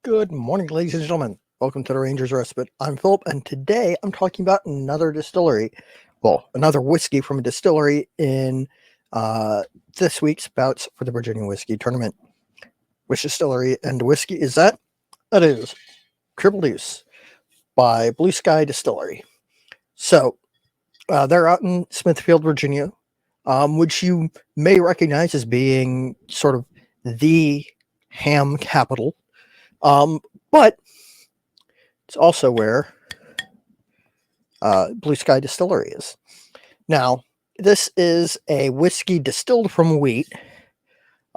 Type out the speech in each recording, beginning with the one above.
Good morning, ladies and gentlemen. Welcome to the Ranger's Respite. I'm Philip, and today I'm talking about another distillery. Well, another whiskey from a distillery in this week's bouts for the Virginia Whiskey Tournament. Which distillery and whiskey is that? That is Triple Deuce by Blue Sky Distillery. So, they're out in Smithfield, Virginia, which you may recognize as being sort of the ham capital. But it's also where Blue Sky Distillery is. Now, this is a whiskey distilled from wheat.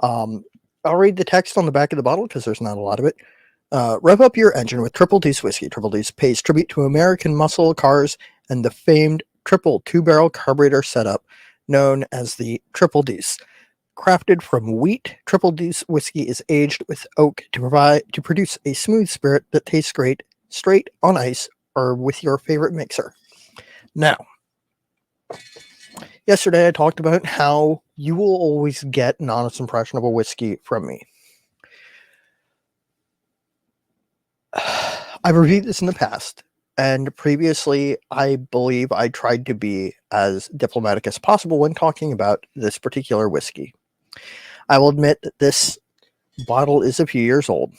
I'll read the text on the back of the bottle because there's not a lot of it. Rev up your engine with Triple Deuce whiskey. Triple Deuce pays tribute to American muscle cars and the famed triple two-barrel carburetor setup known as the Triple Deuce. Crafted from wheat, Triple Deuce whiskey is aged with oak to produce a smooth spirit that tastes great straight on ice or with your favorite mixer. Now, yesterday I talked about how you will always get an honest impression of a whiskey from me. I've reviewed this in the past, and previously I believe I tried to be as diplomatic as possible when talking about this particular whiskey. I will admit that this bottle is a few years old,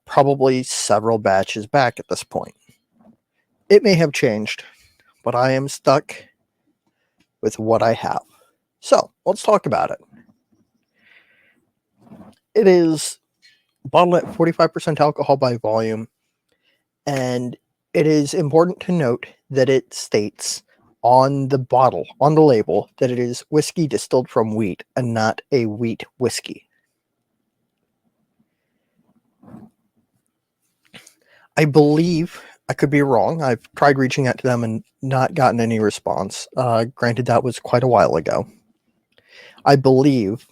probably several batches back at this point. It may have changed, but I am stuck with what I have. So, let's talk about it. It is bottled at 45% alcohol by volume, and it is important to note that it states on the bottle, on the label, that it is whiskey distilled from wheat and not a wheat whiskey. I believe, I could be wrong, I've tried reaching out to them and not gotten any response. Granted, that was quite a while ago. I believe,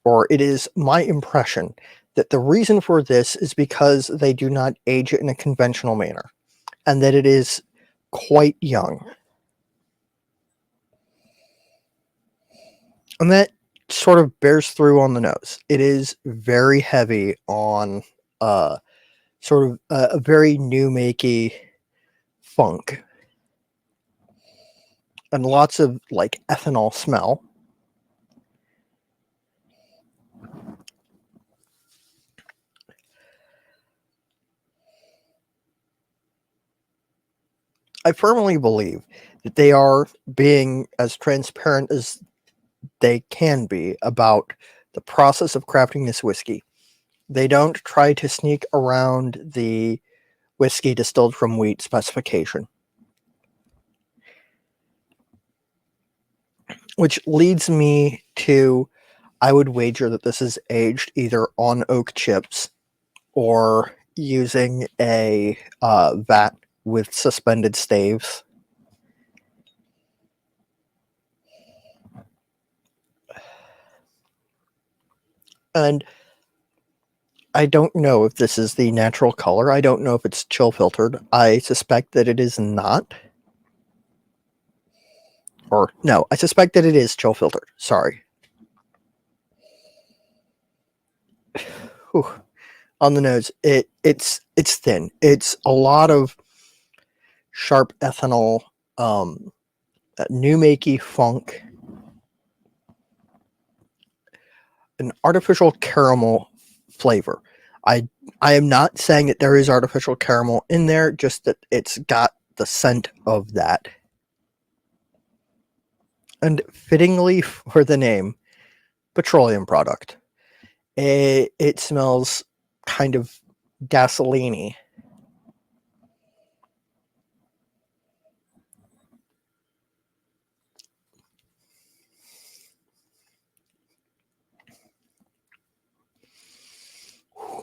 or it is my impression, that the reason for this is because they do not age it in a conventional manner, and that it is quite young. And that sort of bears through on the nose. It is very heavy on sort of a very new makey funk. And lots of like ethanol smell. I firmly believe that they are being as transparent as they can be about the process of crafting this whiskey. They don't try to sneak around the whiskey distilled from wheat specification. Which leads me to, I would wager that this is aged either on oak chips or using a vat with suspended staves. And I don't know if this is the natural color. I don't know if it's chill filtered. I suspect that it is not. Or, no, I suspect that it is chill filtered. Sorry. Whew. On the nose, it's thin. It's a lot of sharp ethanol, new makey funk, an artificial caramel flavor. I am not saying that there is artificial caramel in there, just that it's got the scent of that. And fittingly for the name, petroleum product. It smells kind of gasoline-y.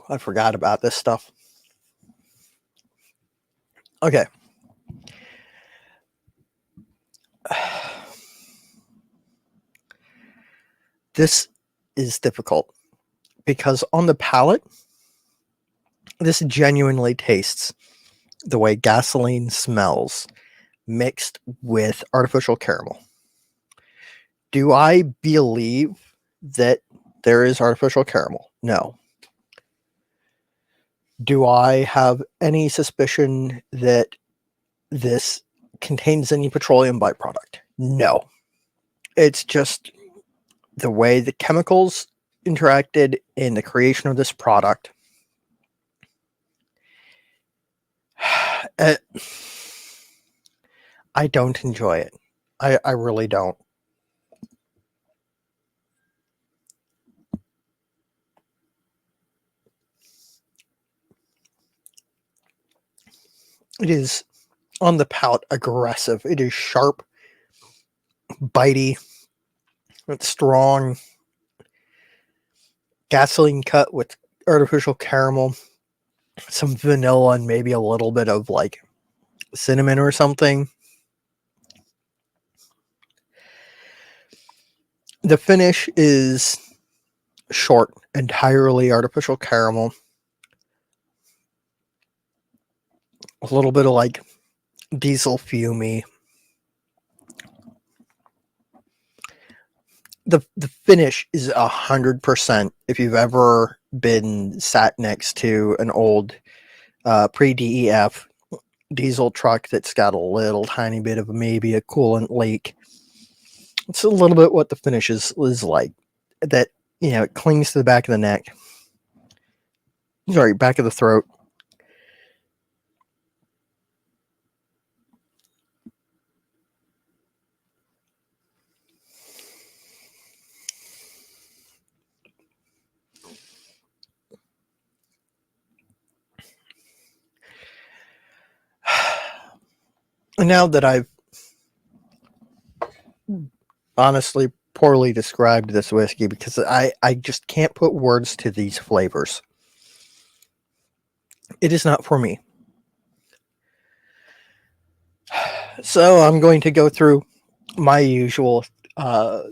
I forgot about this stuff. Okay. This is difficult because on the palate, this genuinely tastes the way gasoline smells mixed with artificial caramel. Do I believe that there is artificial caramel? No. Do I have any suspicion that this contains any petroleum byproduct? No. It's just the way the chemicals interacted in the creation of this product. I don't enjoy it. I really don't. It is, on the palate, aggressive. It is sharp, bitey, it's strong, gasoline cut with artificial caramel, some vanilla, and maybe a little bit of like cinnamon or something. The finish is short, entirely artificial caramel. A little bit of like diesel fumey. The finish is 100%. If you've ever been sat next to an old pre-DEF diesel truck that's got a little tiny bit of maybe a coolant leak, it's a little bit what the finish is like. That, it clings to the back of the neck. Sorry, back of the throat. And now that I've honestly poorly described this whiskey, because I just can't put words to these flavors. It is not for me. So I'm going to go through my usual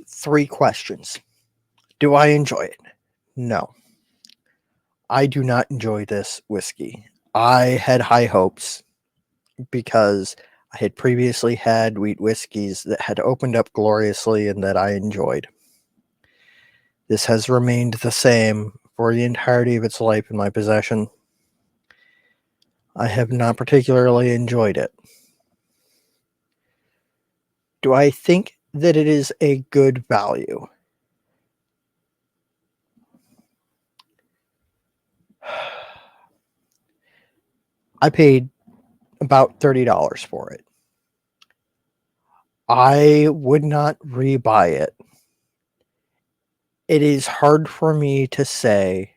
3 questions. Do I enjoy it? No. I do not enjoy this whiskey. I had high hopes because I had previously had wheat whiskeys that had opened up gloriously and that I enjoyed. This has remained the same for the entirety of its life in my possession. I have not particularly enjoyed it. Do I think that it is a good value? I paid about $30 for it. I would not rebuy it. It is hard for me to say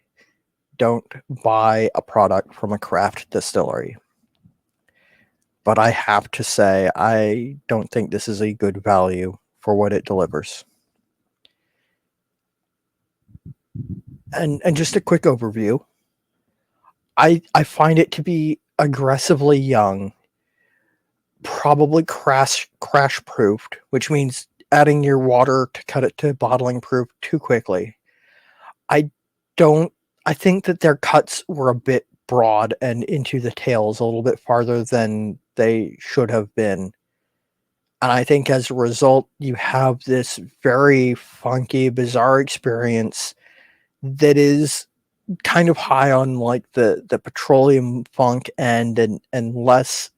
don't buy a product from a craft distillery. But I have to say I don't think this is a good value for what it delivers. And just a quick overview. I find it to be aggressively young, probably crash proofed, which means adding your water to cut it to bottling proof too quickly. I think that their cuts were a bit broad and into the tails a little bit farther than they should have been. And I think as a result, you have this very funky, bizarre experience that is kind of high on like the petroleum funk end and less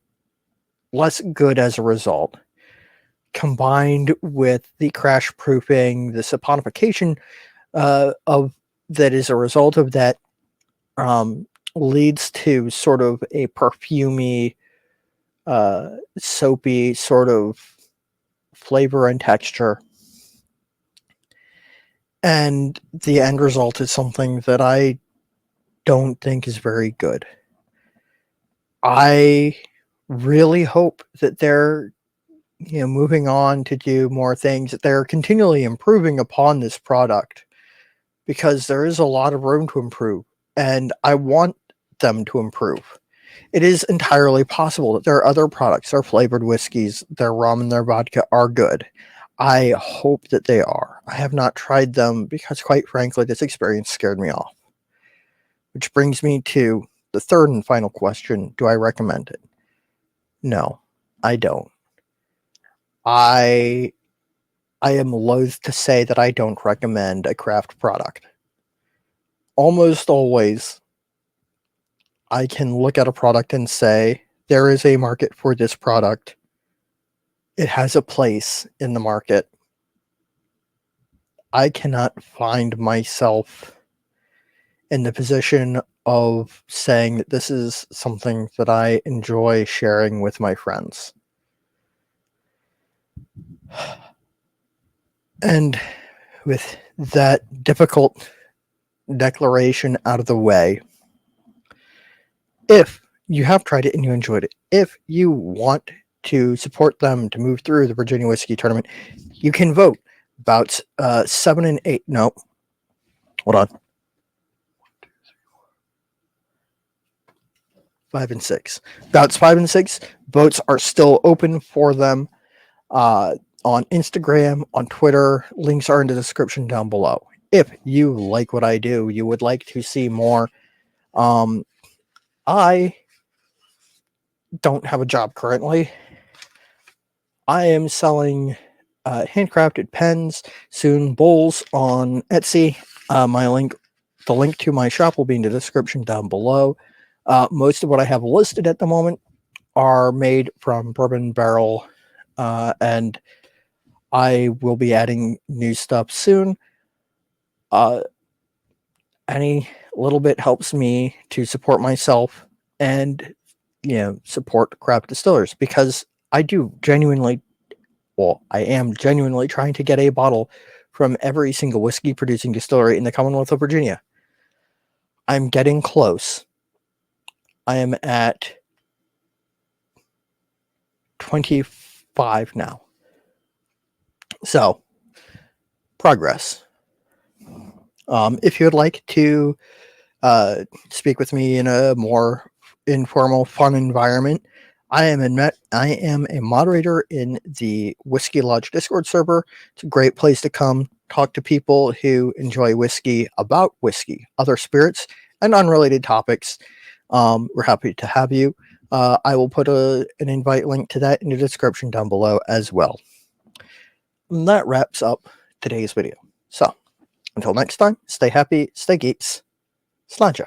good as a result, combined with the crash proofing, the saponification of that is a result of that, leads to sort of a perfumey, soapy sort of flavor and texture. And the end result is something that I don't think is very good. I really hope that they're moving on to do more things, that they're continually improving upon this product, because there is a lot of room to improve, and I want them to improve. It is entirely possible that there are other products, their flavored whiskeys, their rum, and their vodka are good. I hope that they are. I have not tried them because, quite frankly, this experience scared me off. Which brings me to the third and final question. Do I recommend it? No, I don't. I am loath to say that I don't recommend a craft product. Almost always, I can look at a product and say, there is a market for this product. It has a place in the market. I cannot find myself in the position of saying that this is something that I enjoy sharing with my friends. And with that difficult declaration out of the way, if you have tried it and you enjoyed it, if you want to support them to move through the Virginia Whiskey Tournament, you can vote. Bouts 7 and 8. No, hold on. 5 and 6. Bouts 5 and 6. Votes are still open for them on Instagram, on Twitter. Links are in the description down below. If you like what I do, you would like to see more. I don't have a job currently. I am selling handcrafted pens, soon bowls on Etsy. The link to my shop will be in the description down below. Most of what I have listed at the moment are made from bourbon barrel, and I will be adding new stuff soon. Any little bit helps me to support myself and, support craft distillers, because I am genuinely trying to get a bottle from every single whiskey producing distillery in the Commonwealth of Virginia. I'm getting close. I am at 25 now. So, progress. If you would like to speak with me in a more informal, fun environment, I am a moderator in the Whiskey Lodge Discord server. It's a great place to come talk to people who enjoy whiskey, about whiskey, other spirits, and unrelated topics. We're happy to have you. I will put an invite link to that in the description down below as well. And that wraps up today's video. So, until next time, stay happy, stay geeks, sláinte.